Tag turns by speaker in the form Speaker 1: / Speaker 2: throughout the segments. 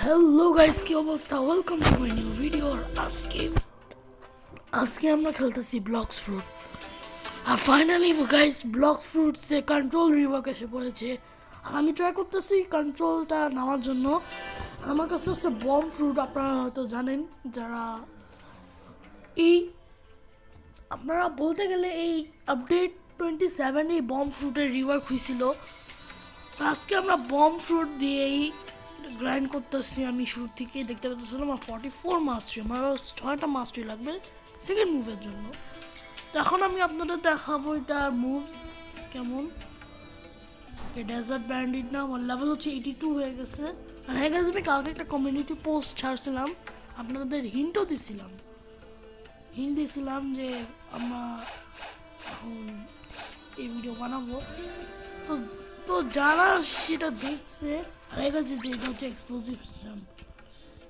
Speaker 1: Hello guys, কি অবস্থা? Welcome to my new video. আজকে আমরা খেলতেছি ব্লক্স ফ্রুট। আর ফাইনালি গাইস, ব্লক্স ফ্রুটসে কন্ট্রোল রিওয়ার্ক এসে পড়েছে। আর আমি ট্রাই করতেছি কন্ট্রোলটা নেওয়ার জন্য। আর আমার কাছে হচ্ছে বম ফ্রুট। আপনারা হয়তো জানেন, যারা এই আপনারা বলতে গেলে এই আপডেট 27 এই বম ফ্রুটের রিওয়ার্ক হয়েছিল। আজকে আমরা বম ফ্রুট দিয়েই গ্রাইন্ড করতেছি। আমি শুরু থেকেই দেখতে পাচ্ছিলাম আমার 44 মাস্টারি, আমার 6টা মাস্টারি লাগবে সেকেন্ড মুভের জন্য। তো এখন আমি আপনাদের দেখাবো এটার মুভ কেমন। ডেজার্ট ব্যান্ডিট না, আমার লেভেল হচ্ছে 82 হয়ে গেছে। আর হয়ে গেছে, আমি কালকে একটা কমিউনিটি পোস্ট ছাড়ছিলাম, আপনাদের হিন্টও দিয়েছিলাম যে আমরা এখন এই ভিডিও বানাবো। তো তো যারা সেটা দেখছে, হয়ে গেছে যে এটা হচ্ছে এক্সপ্লোসিভ জাম্প।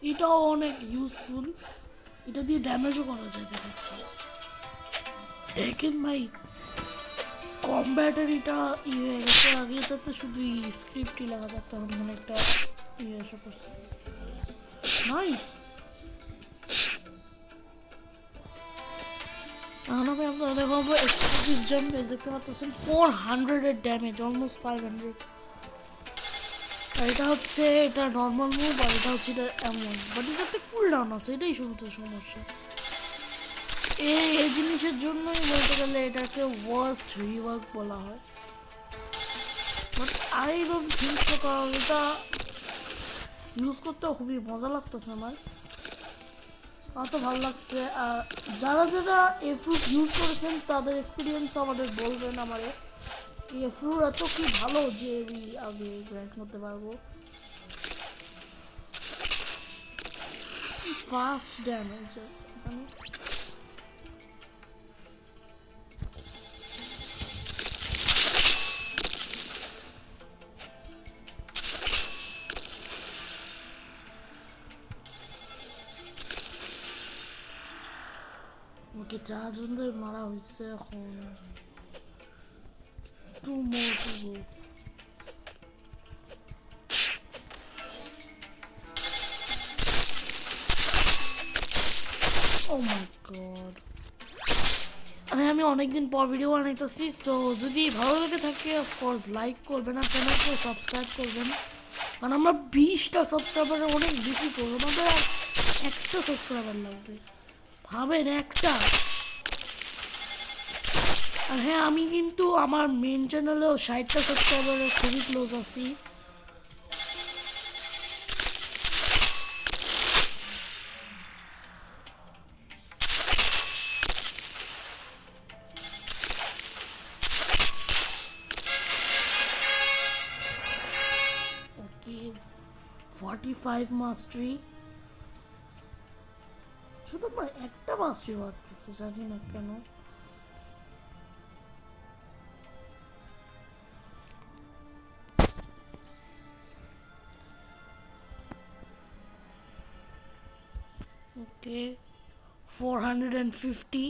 Speaker 1: এটাও অনেক ইউজফুল, এটা দিয়ে ড্যামেজও করা যায়। দেখাচ্ছি, দেখেন ভাই, কমব্যাটের এটা ইয়ে হয়ে গেছে। আগে তো শুধু স্ক্রিপ্টই লেখা থাকতো, এখন একটা ইয়ে এসে পড়ছে। নাইস। এখন আমি আপনাদের দেখাবো এক্সপ্লোসিভ জাম্প। দেখতে পাচ্ছেন 400 এর ড্যামেজ, অলমোস্ট 500। আর এটা হচ্ছে এটা নর্মাল মুভ, আর এটা হচ্ছে এটা এমন, বাট এটাতে কুল ডাউন আছে, এটাই শুরুতে সমস্যা। এই জিনিসের জন্যই বলতে গেলে এটাকে ওয়ার্স্ট রিওয়ার্ক বলা হয়। But I don't think so, কারণ এটা ইউজ করতেও খুবই মজা লাগতেছে আমার তো ভালো লাগছে। আর যারা যারা এই ফ্রুট ইউজ করেছেন তাদের এক্সপিরিয়েন্স আমাদের বলবেন। আমারে এই ফ্রুট এত কি ভালো যে আমি আগে গ্রাইন্ড করতে পারবো। ফাস্ট ড্যামেজেস ওকে, 4 জনদের মারা হয়েছে। এখন 2 more to go. Oh my god. আমি অনেকদিন পর ভিডিও বানাইতেছি, তো যদি ভালো লেগে থাকে অফকোর্স লাইক করবেন আর চ্যানেলকে সাবস্ক্রাইব করবেন। কারণ আমরা 20টা সাবস্ক্রাইবার অনেক বেশি করবো, আমাদের একটা সাবস্ক্রাইবার লাগবে, ভাবেন একটা। আর হ্যাঁ, আমি কিন্তু আমার মেন চ্যানেলেও 60টা সাবস্ক্রাইবারের খুবই ক্লোজ আছি। ওকে, 45 মাস্টারি, শুধু আমার একটা মাস্টারি বাড়তেছে, জানি না কেন। ওকে, 450।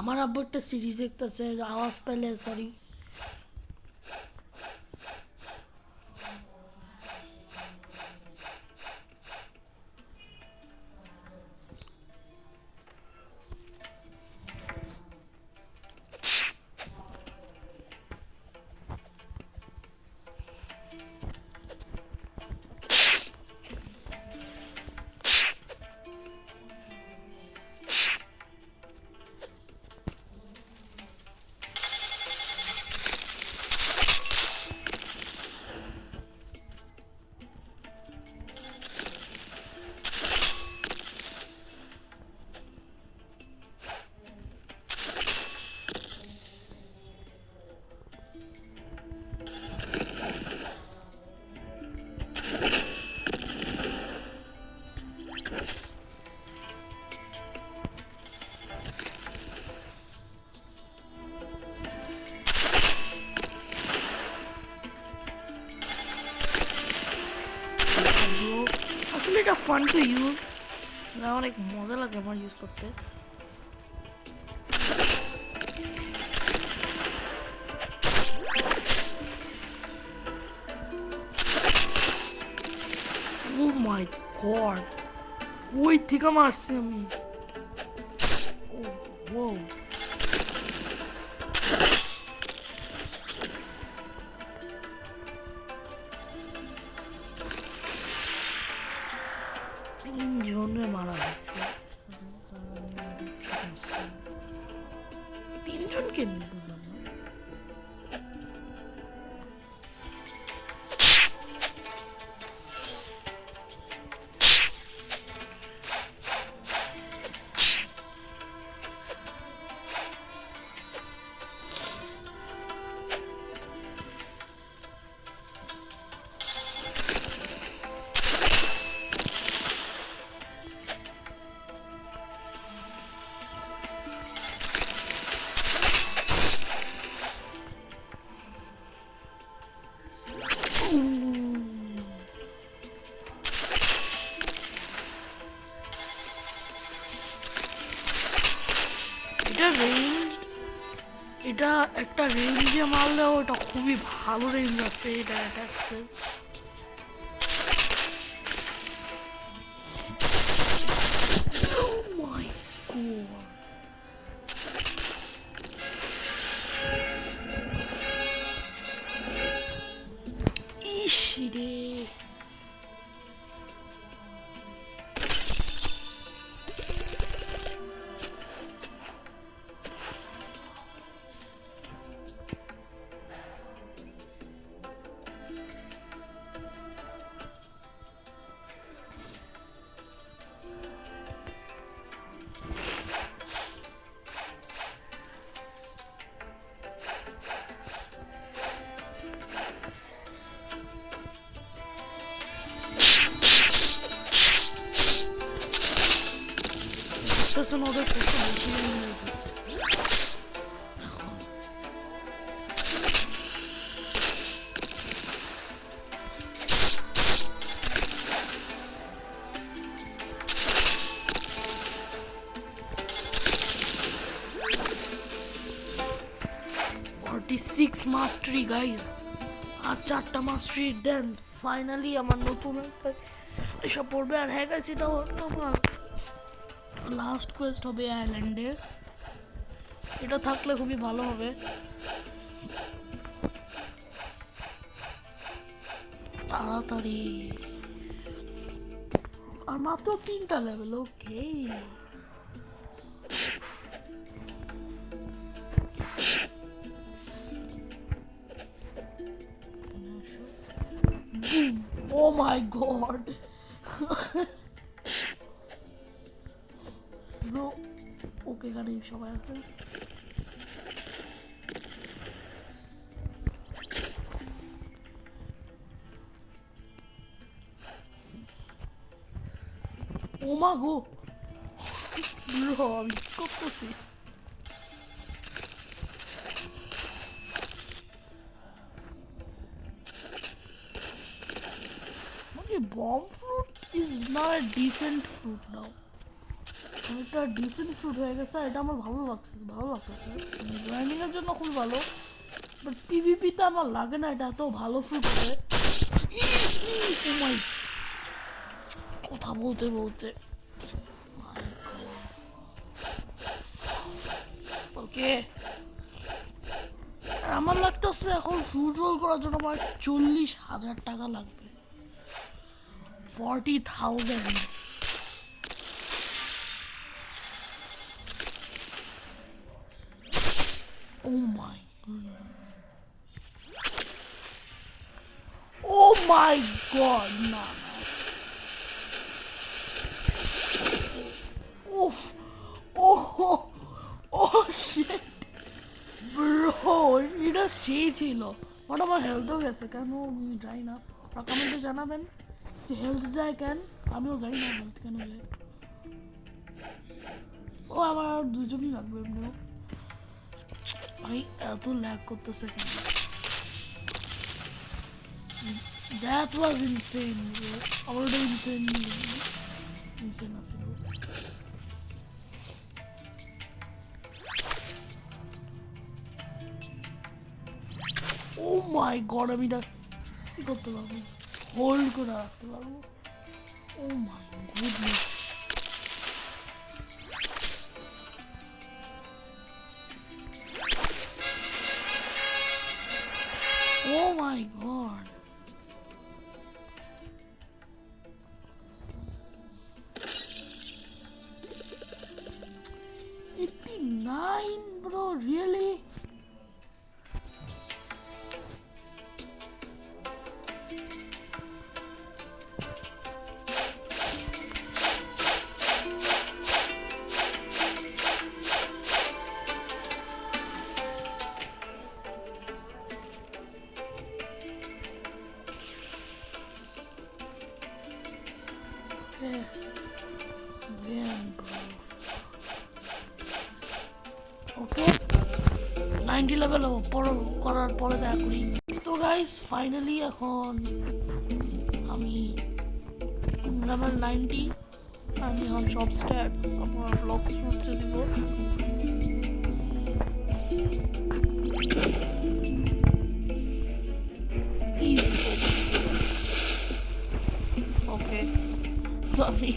Speaker 1: আমার আব্বু একটা সিরিজ দেখতেছে, আওয়াজ পেলে সরি। এটা ফান টু ইউজ, অনেক মজা লাগে আমার ইউজ করতে। ও মাই গড, ওই থেকে মারছি আমি। ও তিনজনে মারা গেছে, তিনজন কেমনি বুঝলাম না। এটা রেঞ্জ, এটা একটা রেঞ্জে মারলেও এটা খুবই ভালো রেঞ্জ আছে এটা অ্যাটাকসে। ইস রে, দেখতেছেন ওদের কত বেশি হইতেছে। মাস্টারি গাইজ, আর 4টা মাস্টারি দেন ফাইনালি আমার নতুন একটা এসব পড়বে। আর হ্যাঁ গাইজ, এটা আমার লাস্ট কোয়েস্ট হবে আইল্যান্ডের, এটা থাকলে খুবই ভালো হবে। তাড়াতাড়ি, আর মাত্র 3টা level. Okay, oh my god bro, ওকে এখানে সবাই আছে। ও মা গো bro, আমি করতেছি। Bomb fruit is not a decent fruit now. এটা ডিসেন্ট ফ্রুট হয়ে গেছে, এটা আমার ভালো লাগতেছে। গ্রাইন্ডিং এর জন্য খুবই ভালো, বাট পিভিপিতে আমার লাগে না এটা এত ভালো ফ্রুট হবে। কথা বলতে বলতে ওকে, আমার লাগতেছে এখন ফ্রুট রোল করার জন্য আমার 40,000 টাকা লাগবে। 40,000। Oh my goodness. Oh my god, no. Oof. Oh shit. Bro, এটা সেই ছিল। বাট আমার হেলথও গেছে কেন যাই না, আপনারা কমেন্টে জানাবেন যে হেলথ যায় কেন, আমিও জানি না হেলথ কেন যায়। ও আমার আর 2জনই লাগবে এমনিও। ভাই এত ল্যাগ করতেছে কেন? That was insane, bro. Already insane. Insane আছিল. Oh my god, আমি এটা কি করতে পারবো? হোল্ড করে রাখতে পারবো? Oh my goodness. Oh my god. $89, bro, really? Okay. Again, bro. Okay. 90 level করার পরে দেখা করি। তো গাইস ফাইনালি এখন আমি লেভেল 90 আমি এখন সব স্ট্যাটস আপনার ব্লক ফ্রুটসে দিব। ওকে সরি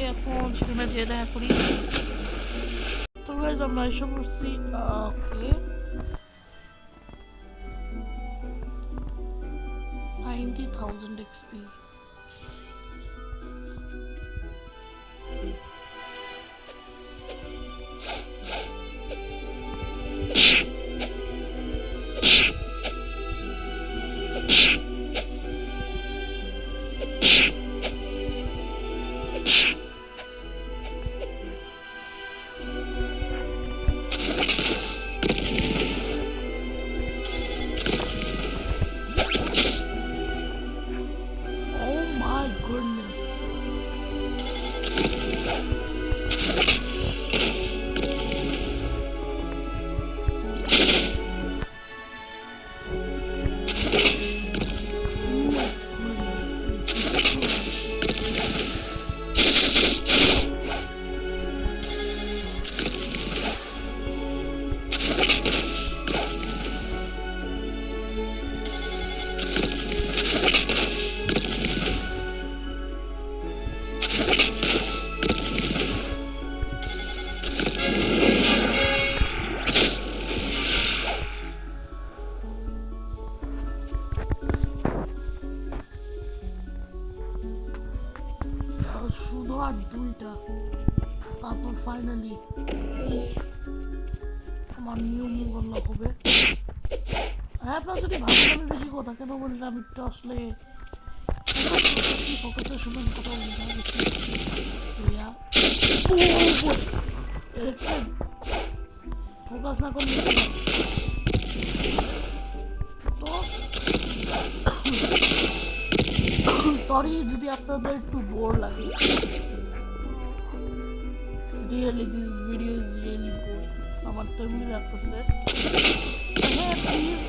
Speaker 1: এখন সেখানে যেয়ে দেখা করি। তো গাইজ আমরা এসে পড়ছি। ওকে 90,000 XP। Oh my goodness. শুধু আর দুইটা, তারপর ফাইনালি আমার নিউ মুভ আনলক হবে। হ্যাঁ আপনার যদি ভালো আমি বেশি কথা কেন বললে আমি একটু আসলে ফোকাসের সময় কথা বলতে দেখছেন ফোকাস না করলে তো সরি যদি আপনাদের একটু বোর লাগে। Really, this video is really good. আমার তো এমনি লাগতেছে। হ্যাঁ প্লিজ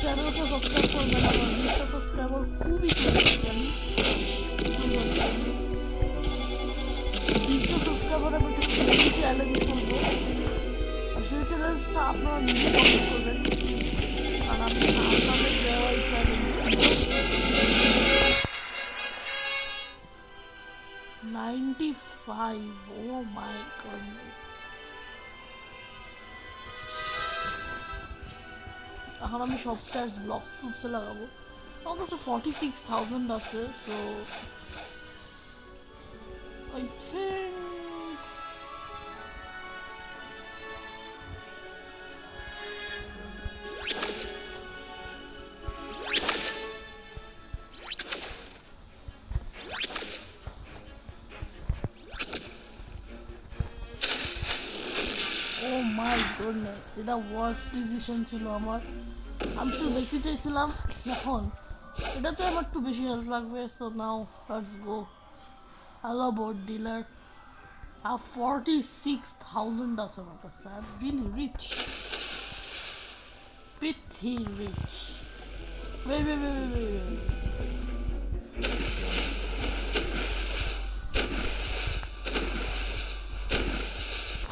Speaker 1: চ্যানেলটা সাবস্ক্রাইব করবেন, আমার 20টা সাবস্ক্রাইবার খুবই কমেছে। আমি 20টা সাবস্ক্রাইবার আমি একটা চ্যালেঞ্জ করবো, আর সেই চ্যালেঞ্জটা আপনারা নিজে কমেন্ট করবেন, আর আমি আপনাদের দেওয়া এই চ্যালেঞ্জ 95. Oh my goodness. এখন আমি সব স্টার্স ব্লক ফ্রুটসে লাগাবো। আমার কাছে 46,000 আছে, so I think Oh my goodness, এটা ওয়ার্স্ট ডিসিশন ছিল আমার। আমি শুধু দেখতে চাইছিলাম এখন এটাতে আমার একটু বেশি হেল্প লাগবে, so now let's go. Hello board dealer, আর 46,000 আছে আমার কাছে, I am really rich. Pithy Ridge. Wait.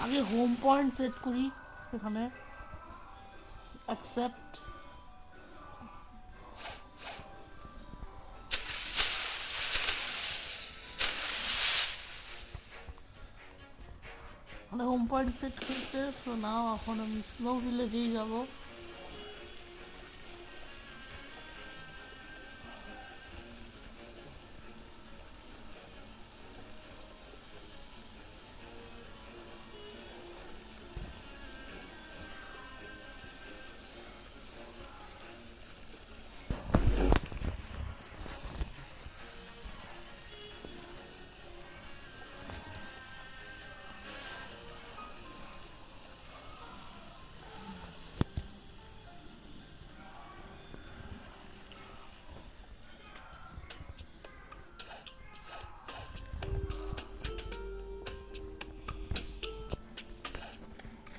Speaker 1: আগে হোম পয়েন্ট সেট করি এখানে অ্যাকসেপ্ট মানে হোম পয়েন্ট সেট করেছে সো নাও এখন আমি স্নো ভিলেজেই যাব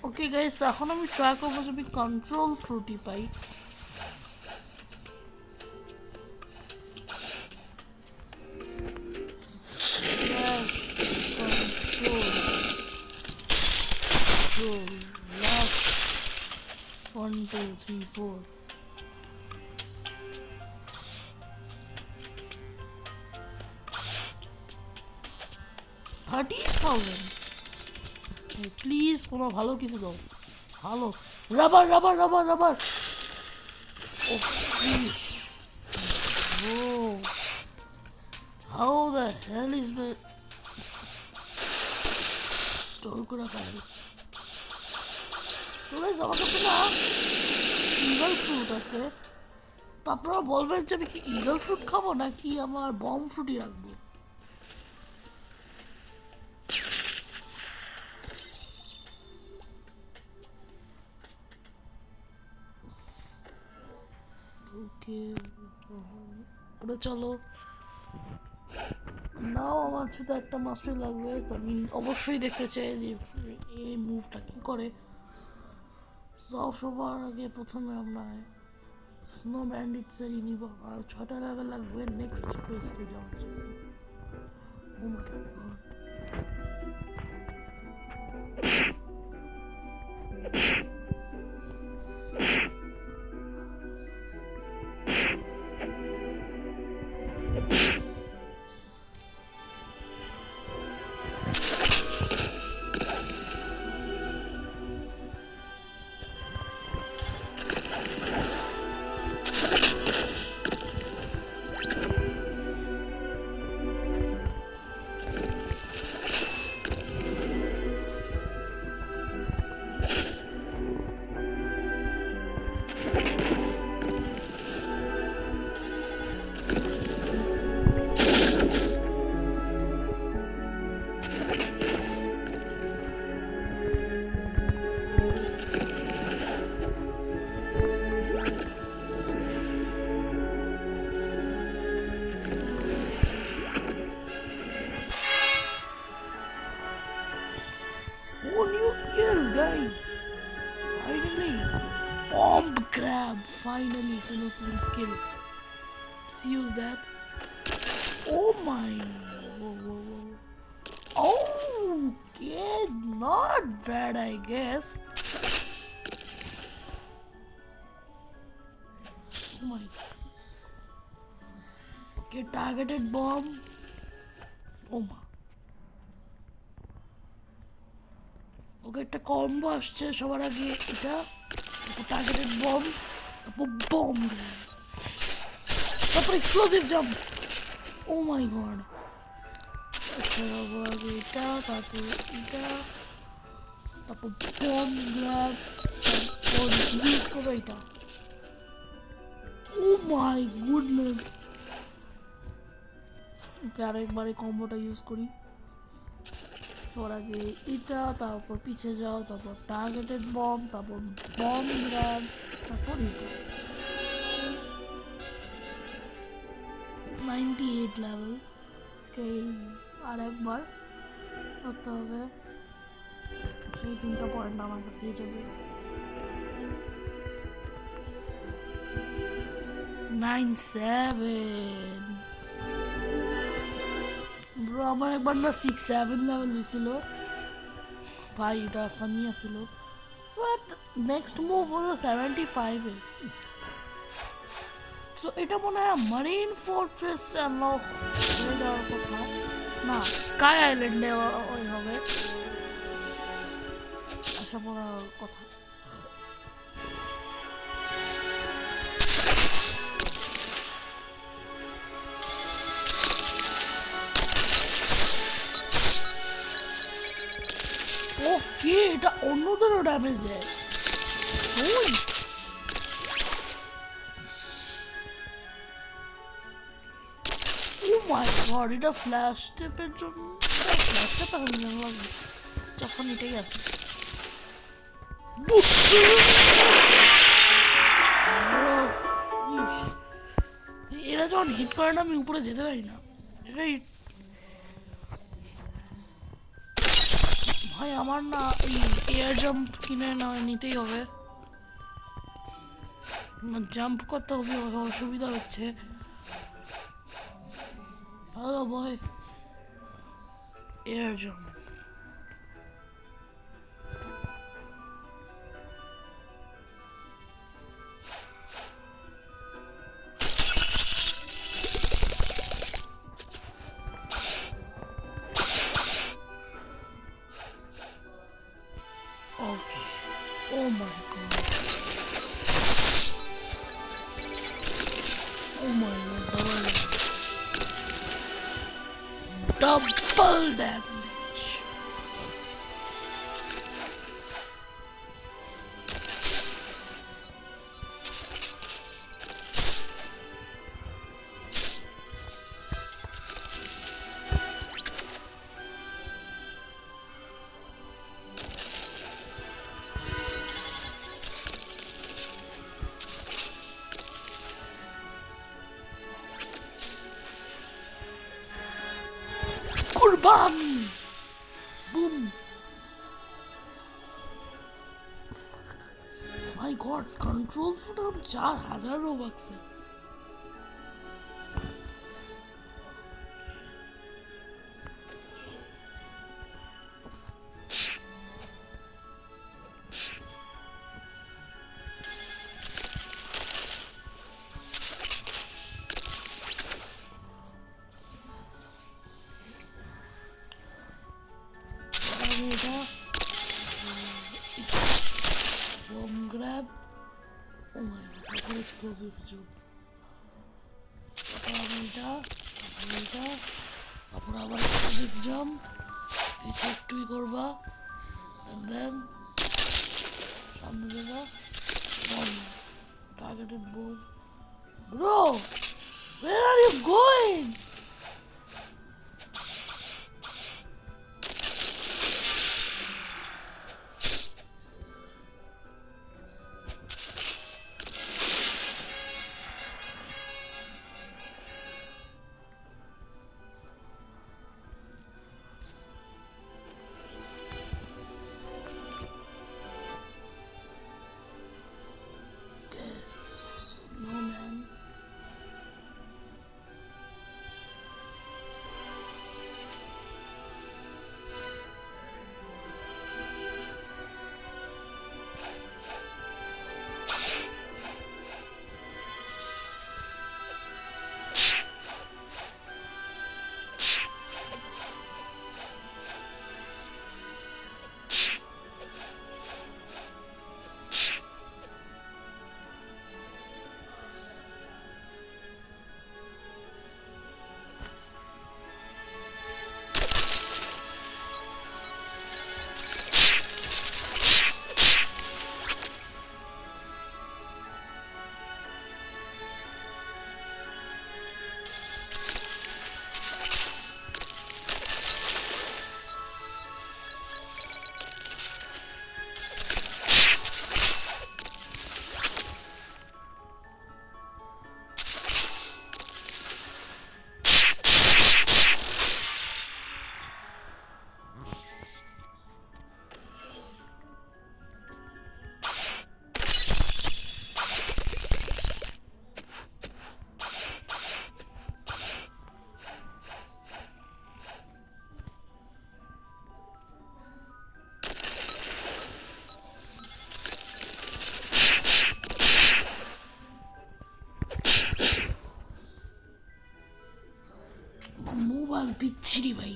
Speaker 1: ওকে গাইস এখন আমি ট্রাই করবো যদি control Frooti pi One, two, three, four. 30,000 please কোনো ভালো কিছু দাও ভালো rubber oh how the hell is the store করা পাই তো গাইস আমার কাছে না ইগল ফ্রুট আছে তো আপনারা বলবেন যে আমি কি ইগল ফ্রুট খাবো নাকি আমার বম ফ্রুটই রাখবো ওকে ওটা চলো নাও আমার সাথে একটা মাস্টার লাগবে তো আমি অবশ্যই দেখতে চাই যে এই মুভটা কি করে সবার আগে প্রথমে আমরা স্নো ব্যান্ডিটসেরই নিব আর 6টা লেভেল লাগবে নেক্সট কোয়েস্টে যাওয়ার জন্য ও মাই god Oh, new skill, guys! Finally! Bomb grab! Finally, new skill. Let's use that. Oh my! Whoa. Okay, not bad, I guess. Oh my! Okay, targeted bomb. Oh my! ওকে একটা combo আসছে সবার আগে এটা targeted bomb তারপর bomb তারপর explosive jump ও মাই god সবার আগে এটা তারপর এটা তারপর বম গ্র্যাব তারপর ইউজ করবো এটা ও মাই গুডনেস ওকে আরেকবার এই কম্বোটা ইউজ করি সবার আগে এটা তারপর পিছিয়ে যাও তারপর টার্গেটেড বম তারপর বম গ্র্যাব তারপর এটা 98 লেভেল ওকে আর একবার করতে হবে সেই 3টা পয়েন্ট আমার কাছে যাবে 9-7 ব্রো, আমার একবার না 6-7 লেভেল হয়েছিল ভাই, এটা ফানি আছিল। বাট নেক্সট মুভ হলো 75 এ। সো এটা মনে হয় মারিন ফোর্ট্রেস আনলক হয়ে যাওয়ার কথা না, স্কাই আইল্যান্ডে ওই হবে আশা করার কথা। ওকে, এটা অন্যদেরও ড্যামেজ দেয়। ও মাই গড, এটা ফ্ল্যাশ টেপের জন্য, ফ্ল্যাশ টেপ এখন কেন লাগবে যখন এটাই আছে। এরা যখন হিট করে না আমি উপরে যেতে পারি না, এটাই ভাই আমার না এই এয়ার জাম্প কিনে না নিতেই হবে, জাম্প করতে হবে, অসুবিধা হচ্ছে। Hello boy, air jump okay. O my god, O my god, double damage. Kurban! Boom! My god, control foot 4000 Robux है। Bomb grab. Oh my god, double explosive jump. এটা তারপর আবার explosive jump, পিছে একটুই করবা and then সামনে যাবা, bomb, targeted bomb. Bro, where are you going? No man. বিচ্ছিরি ভাই।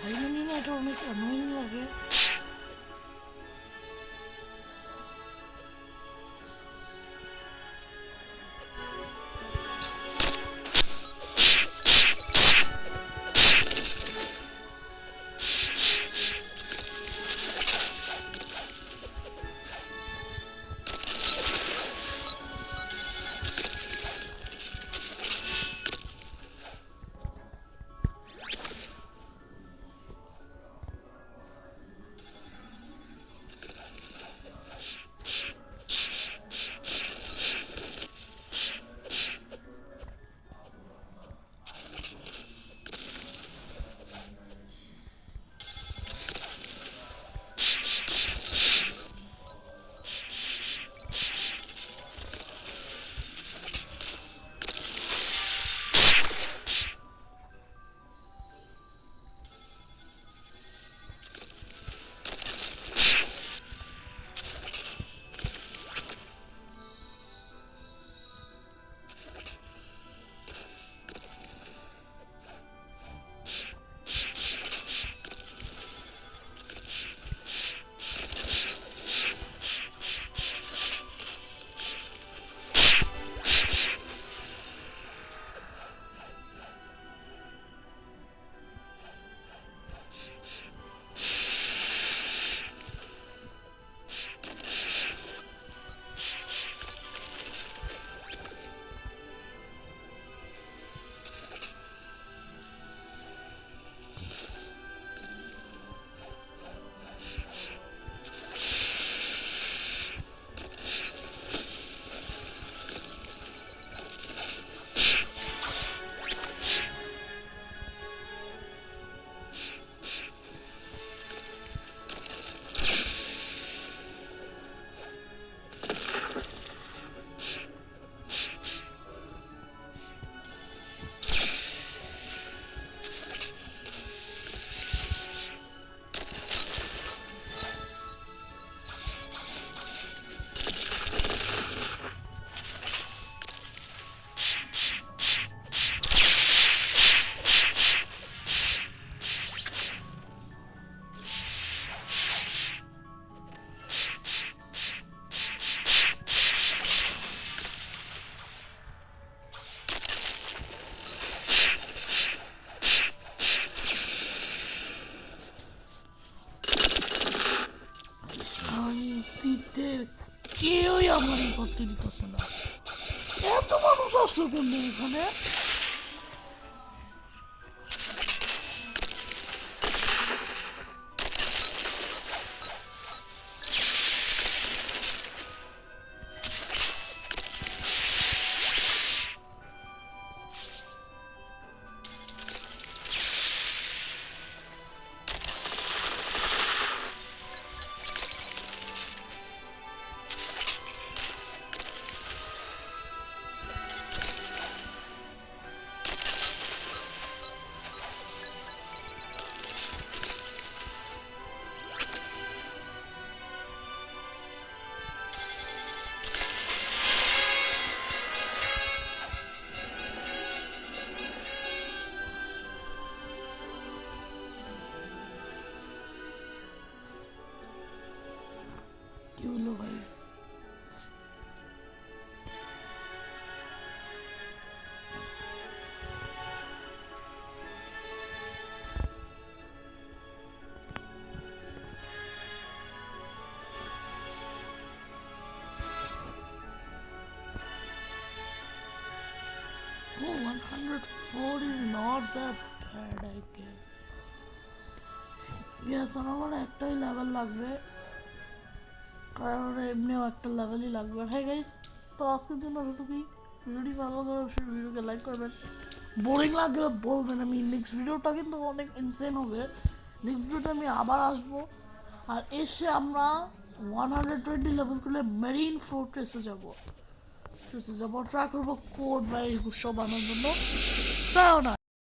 Speaker 1: ভাই জানি না, এটা অনেক অ্যানোয়িং লাগে। শান্তিতে কেউই আমার এই করতে দিতেছে না। এত মানুষ আসলো কেন এখানে? not that bad, I guess. Yes, আমার একটাই লেভেল লাগবে, আর এমনিও একটা লেভেলই লাগবে। হ্যাঁ গাইস, তো আজকের জন্য এতটুকুই। ভিডিওটি ভালো লাগলে অবশ্যই ভিডিওকে লাইক করবেন, বোরিং লাগলে বলবেন। আমি নেক্সট ভিডিওটা কিন্তু অনেক ইনসেন হবে। নেক্সট ভিডিওটা আমি আবার আসবো, আর এসে আমরা 120 লেভেল করলে মেরিন ফোর্ট্রেসে যাবো, ট্রাই করবো কোড বা এই সব আনার জন্য। সায়োনারা।